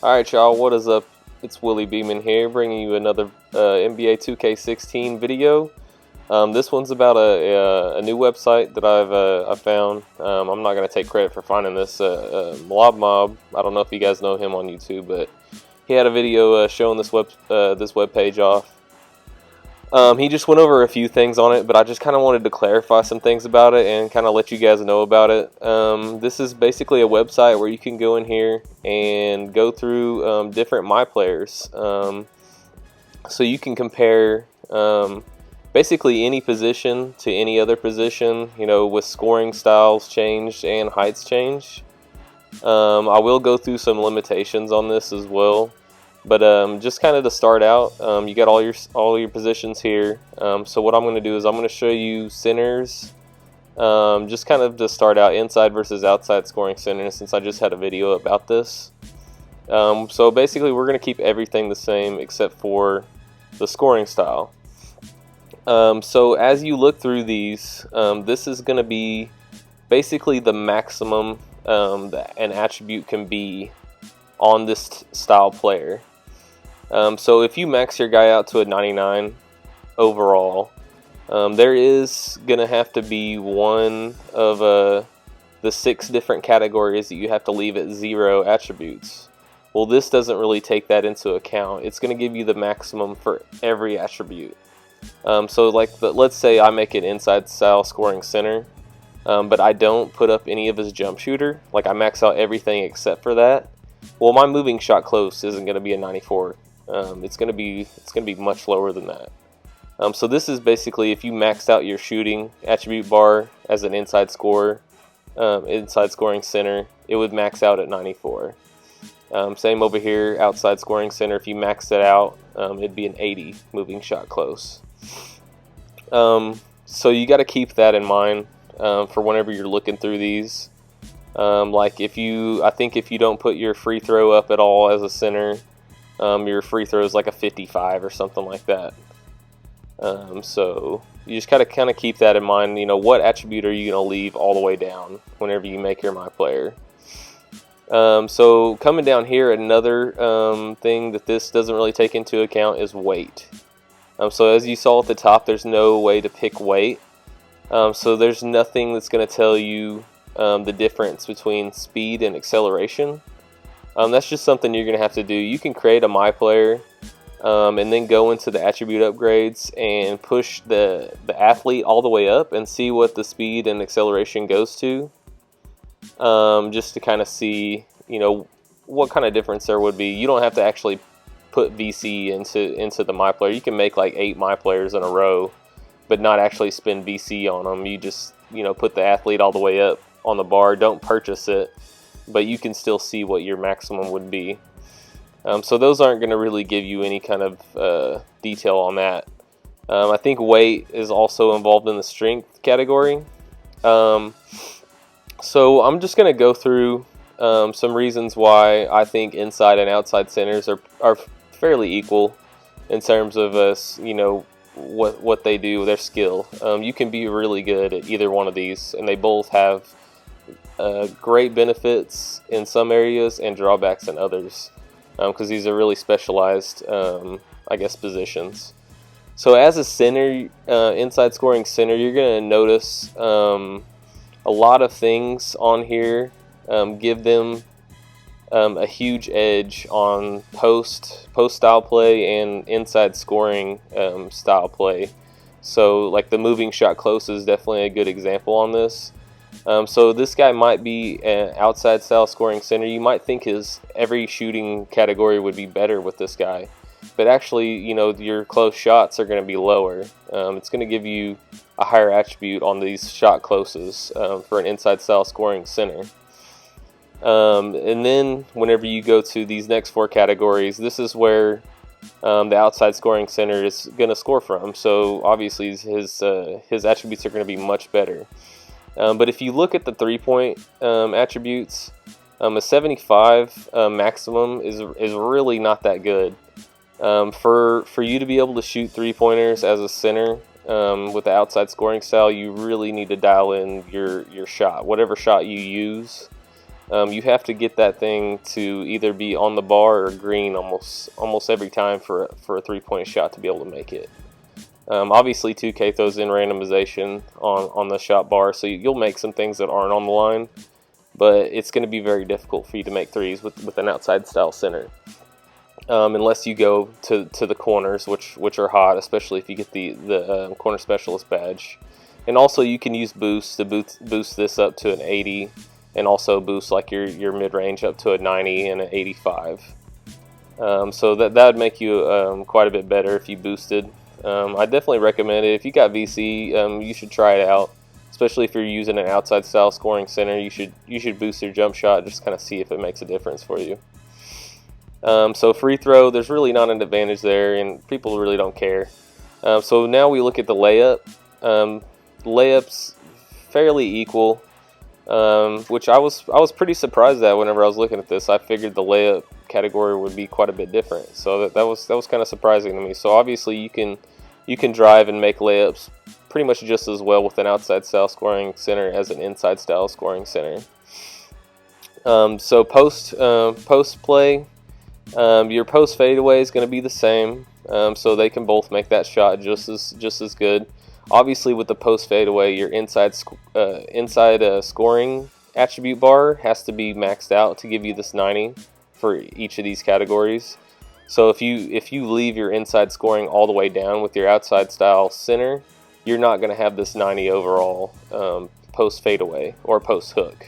Alright y'all, what is up? It's Willie Beeman here, bringing you another NBA 2K16 video. This one's about a new website that I found. I'm not going to take credit for finding this. Mob, I don't know if you guys know him on YouTube, but he had a video showing this web page off. He just went over a few things on it, but I just kind of wanted to clarify some things about it and kind of let you guys know about it. This is basically a website where you can go in here and go through different MyPlayers. So you can compare basically any position to any other position, you know, with scoring styles changed and heights changed. I will go through some limitations on this as well. But just kind of to start out, you got all your positions here. So what I'm going to do is I'm going to show you centers, just kind of to start out, inside versus outside scoring centers, since I just had a video about this. So basically we're going to keep everything the same except for the scoring style. So as you look through these, this is going to be basically the maximum that an attribute can be on this style player. So if you max your guy out to a 99 overall, there is going to have to be one of the 6 different categories that you have to leave at 0 attributes. Well, this doesn't really take that into account. It's going to give you the maximum for every attribute. So like, let's say I make an inside style scoring center, but I don't put up any of his jump shooter. Like, I max out everything except for that. Well, my moving shot close isn't going to be a 94. It's going to be much lower than that. So this is basically if you maxed out your shooting attribute bar as an inside scorer, inside scoring center, it would max out at 94. Same over here, outside scoring center. If you maxed it out, it'd be an 80 moving shot close. So you got to keep that in mind for whenever you're looking through these. Like I think if you don't put your free throw up at all as a center, your free throw is like a 55 or something like that. So you just gotta kind of keep that in mind. You know, what attribute are you gonna leave all the way down whenever you make your MyPlayer? So coming down here, another thing that this doesn't really take into account is weight. So as you saw at the top, there's no way to pick weight. So there's nothing that's going to tell you the difference between speed and acceleration. That's just something you're going to have to do. You can create a MyPlayer and then go into the attribute upgrades and push the athlete all the way up and see what the speed and acceleration goes to. Just to kind of see, you know, what kind of difference there would be. You don't have to actually put VC into the MyPlayer. You can make like 8 MyPlayers in a row, but not actually spend VC on them. You just, you know, put the athlete all the way up on the bar. Don't purchase it, but you can still see what your maximum would be. So those aren't going to really give you any kind of detail on that. I think weight is also involved in the strength category. So I'm just going to go through some reasons why I think inside and outside centers are fairly equal in terms of you know, what they do, their skill. You can be really good at either one of these, and they both have great benefits in some areas and drawbacks in others, because these are really specialized, I guess, positions. So as a center, inside scoring center, you're going to notice a lot of things on here give them a huge edge on post style play and inside scoring style play. So like the moving shot close is definitely a good example on this. So this guy might be an outside style scoring center. You might think every shooting category would be better with this guy, but actually, you know, your close shots are going to be lower. It's going to give you a higher attribute on these shot closes for an inside style scoring center. And then whenever you go to these next 4 categories, this is where the outside scoring center is going to score from. So obviously his attributes are going to be much better. But if you look at the 3-point attributes, a 75 maximum is really not that good. For you to be able to shoot 3-pointers as a center with the outside scoring style, you really need to dial in your shot. Whatever shot you use, You have to get that thing to either be on the bar or green almost every time for a 3-point shot to be able to make it. Obviously 2K throws in randomization on the shot bar, so you'll make some things that aren't on the line, but it's going to be very difficult for you to make threes with an outside style center. Unless you go to the corners, which are hot, especially if you get the corner specialist badge. And also you can use boost to boost this up to an 80, and also boost like your mid-range up to a 90 and an 85. So that would make you quite a bit better if you boosted. I definitely recommend it. If you got VC, you should try it out. Especially if you're using an outside style scoring center, you should boost your jump shot, just kind of see if it makes a difference for you. So free throw, there's really not an advantage there, and people really don't care. So now we look at the layup. Layups fairly equal, which I was pretty surprised at whenever I was looking at this. I figured the layup category would be quite a bit different, so that was kind of surprising to me. So obviously you can drive and make layups pretty much just as well with an outside style scoring center as an inside style scoring center. So post play, your post fadeaway is going to be the same, so they can both make that shot just as good. Obviously, with the post fadeaway, your inside scoring attribute bar has to be maxed out to give you this 90 for each of these categories. So if you leave your inside scoring all the way down with your outside style center, you're not going to have this 90 overall post fadeaway or post hook.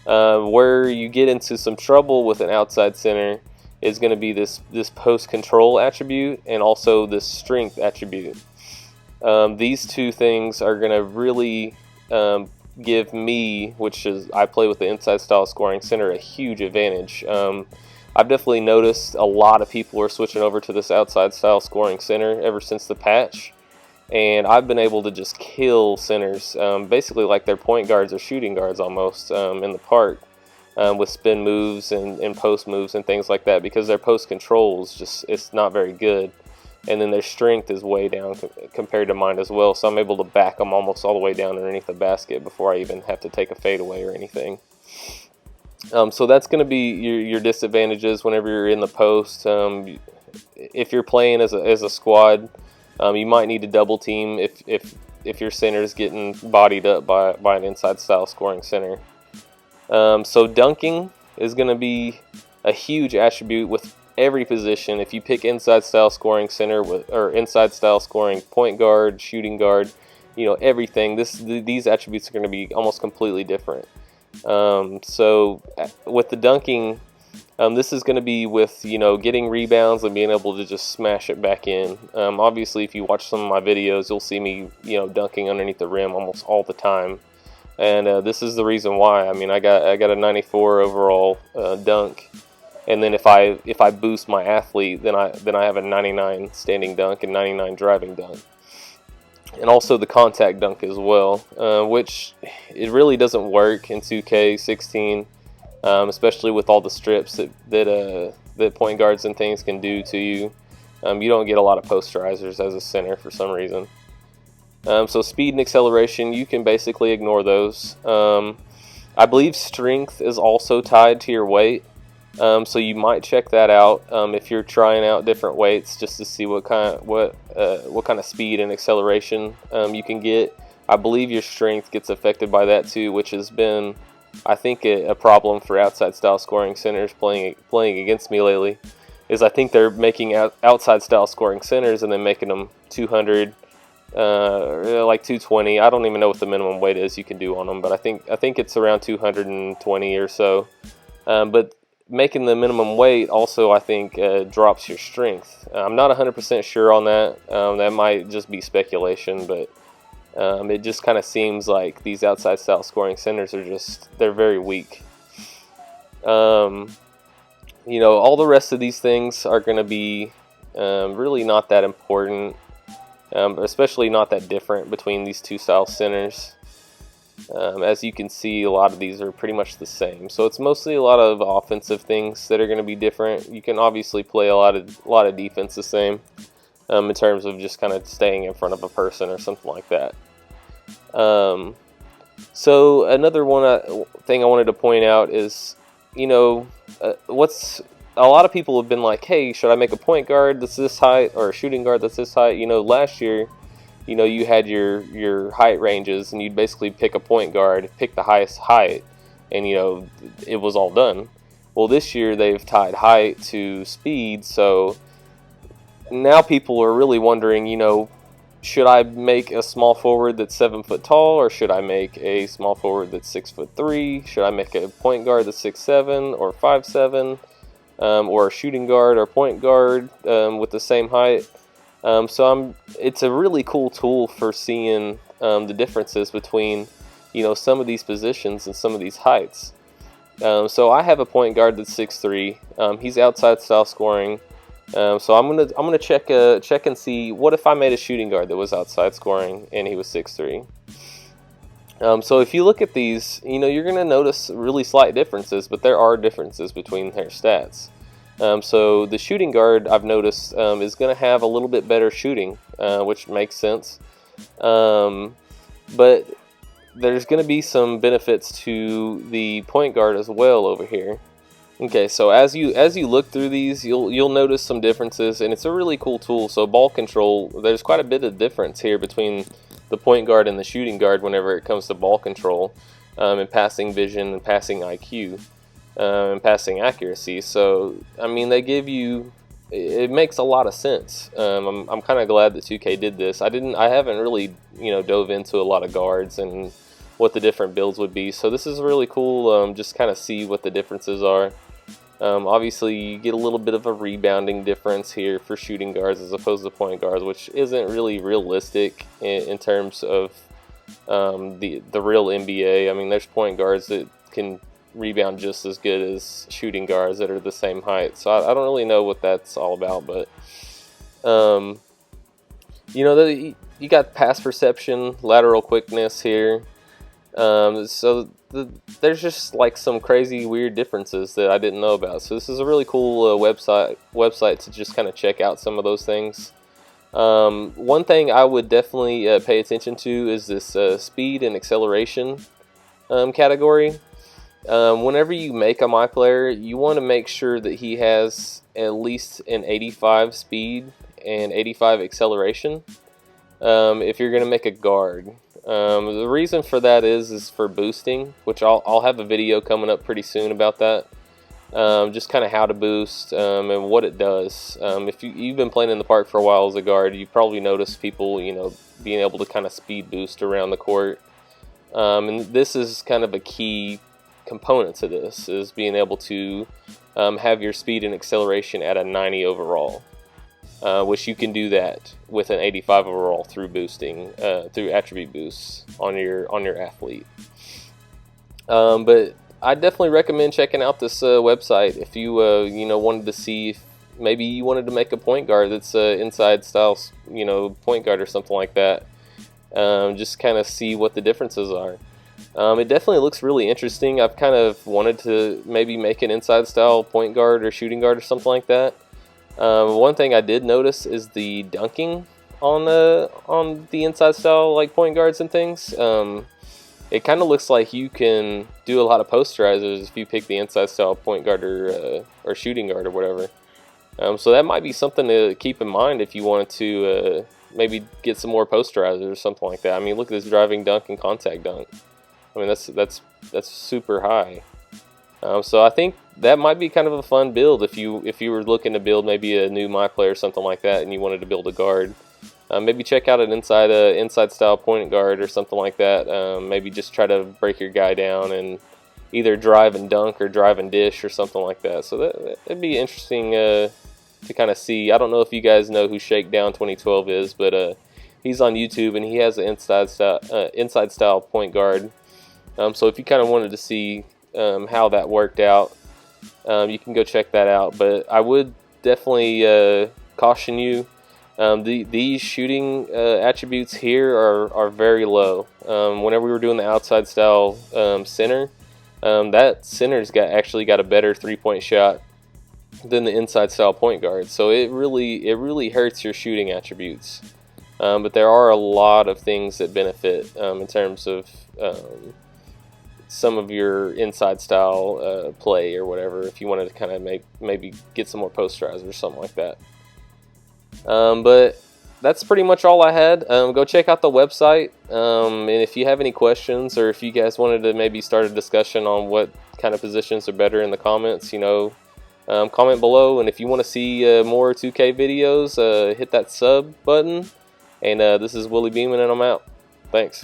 Where you get into some trouble with an outside center is going to be this post control attribute and also this strength attribute. These two things are going to really give me, which is I play with the inside style scoring center, a huge advantage. I've definitely noticed a lot of people are switching over to this outside style scoring center ever since the patch, and I've been able to just kill centers, basically like they're point guards or shooting guards almost in the park, with spin moves and post moves and things like that, because their post control is it's not very good. And then their strength is way down compared to mine as well, so I'm able to back them almost all the way down underneath the basket before I even have to take a fadeaway or anything. So that's going to be your disadvantages whenever you're in the post. If you're playing as a squad, you might need to double team if your center is getting bodied up by an inside style scoring center. So dunking is going to be a huge attribute with every position. If you pick inside style scoring center or inside style scoring point guard, shooting guard, everything, these attributes are going to be almost completely different. So with the dunking, this is going to be with getting rebounds and being able to just smash it back in. Obviously, if you watch some of my videos, you'll see me dunking underneath the rim almost all the time, and this is the reason why. I mean, I got a 94 overall dunk. And then if I boost my athlete, then I have a 99 standing dunk and 99 driving dunk, and also the contact dunk as well, which it really doesn't work in 2K16, especially with all the strips that point guards and things can do to you. You don't get a lot of posterizers as a center for some reason. So speed and acceleration, you can basically ignore those. I believe strength is also tied to your weight. So you might check that out if you're trying out different weights, just to see what kind of speed and acceleration you can get. I believe your strength gets affected by that too, which has been, I think, a problem for outside style scoring centers playing against me lately. Is I think they're making outside style scoring centers and then making them 200, like 220. I don't even know what the minimum weight is you can do on them, but I think it's around 220 or so. But making the minimum weight also, I think, drops your strength. I'm not 100% sure on that. That might just be speculation, but it just kind of seems like these outside style scoring centers they're very weak. All the rest of these things are going to be really not that important, especially not that different between these two style centers. As you can see, a lot of these are pretty much the same. So it's mostly a lot of offensive things that are going to be different. You can obviously play a lot of defense the same, in terms of just kind of staying in front of a person or something like that. So another thing I wanted to point out is, what's a lot of people have been like, hey, should I make a point guard that's this height or a shooting guard that's this height? Last year, you had your height ranges, and you'd basically pick a point guard, pick the highest height, and it was all done. Well, this year they've tied height to speed, so now people are really wondering, should I make a small forward that's 7 foot tall, or should I make a small forward that's 6'3"? Should I make a point guard that's 6'7" or 5'7", or a shooting guard or point guard with the same height? It's a really cool tool for seeing the differences between some of these positions and some of these heights. So I have a point guard that's 6'3". He's outside style scoring. So I'm gonna check and see what if I made a shooting guard that was outside scoring and he was 6'3". So if you look at these, you're gonna notice really slight differences, but there are differences between their stats. So the shooting guard, I've noticed, is gonna have a little bit better shooting, which makes sense. But there's gonna be some benefits to the point guard as well over here. Okay, so as you look through these, you'll notice some differences, and it's a really cool tool. So ball control, there's quite a bit of difference here between the point guard and the shooting guard whenever it comes to ball control, and passing vision and passing IQ, and passing accuracy. So I mean, they give you, it makes a lot of sense. I'm kind of glad that 2K did this. I haven't really dove into a lot of guards and what the different builds would be. So this is really cool. Just kind of see what the differences are. Obviously, you get a little bit of a rebounding difference here for shooting guards as opposed to point guards, which isn't really realistic in terms of the real NBA. I mean, there's point guards that can rebound just as good as shooting guards that are the same height. So I don't really know what that's all about, but you got pass perception, lateral quickness here. There's just like some crazy weird differences that I didn't know about. So this is a really cool website to just kind of check out some of those things. One thing I would definitely pay attention to is this speed and acceleration category. Whenever you make a MyPlayer, you want to make sure that he has at least an 85 speed and 85 acceleration if you're going to make a guard. The reason for that is for boosting, which I'll have a video coming up pretty soon about that. Just kind of how to boost and what it does. If you've been playing in the park for a while as a guard, you've probably noticed people, being able to kind of speed boost around the court. And this is kind of a key component to this, is being able to have your speed and acceleration at a 90 overall. Which you can do that with an 85 overall through boosting, through attribute boosts on your athlete. But I definitely recommend checking out this website if you wanted to see if maybe you wanted to make a point guard that's inside style, point guard or something like that. Just kind of see what the differences are. It definitely looks really interesting. I've kind of wanted to maybe make an inside style point guard or shooting guard or something like that. One thing I did notice is the dunking on the inside style like point guards and things. It kind of looks like you can do a lot of posterizers if you pick the inside style point guard or shooting guard or whatever. So that might be something to keep in mind if you wanted to maybe get some more posterizers or something like that. I mean, look at this driving dunk and contact dunk. I mean, that's super high. So I think that might be kind of a fun build if you were looking to build maybe a new MyPlayer or something like that, and you wanted to build a guard. Maybe check out an inside style point guard or something like that. Maybe just try to break your guy down and either drive and dunk or drive and dish or something like that. So that'd be interesting to kind of see. I don't know if you guys know who Shakedown 2012 is, but he's on YouTube and he has an inside style point guard. So if you kind of wanted to see how that worked out, you can go check that out. But I would definitely caution you. These shooting attributes here are very low. Whenever we were doing the outside style center, that center's actually got a better 3-point shot than the inside style point guard. So it really hurts your shooting attributes. But there are a lot of things that benefit in terms of some of your inside style play or whatever, if you wanted to kind of maybe get some more posterizers or something like that. But that's pretty much all I had. Go check out the website, and if you have any questions, or if you guys wanted to maybe start a discussion on what kind of positions are better in the comments, comment below. And if you want to see more 2K videos, hit that sub button. And this is Willie Beeman, and I'm out. Thanks.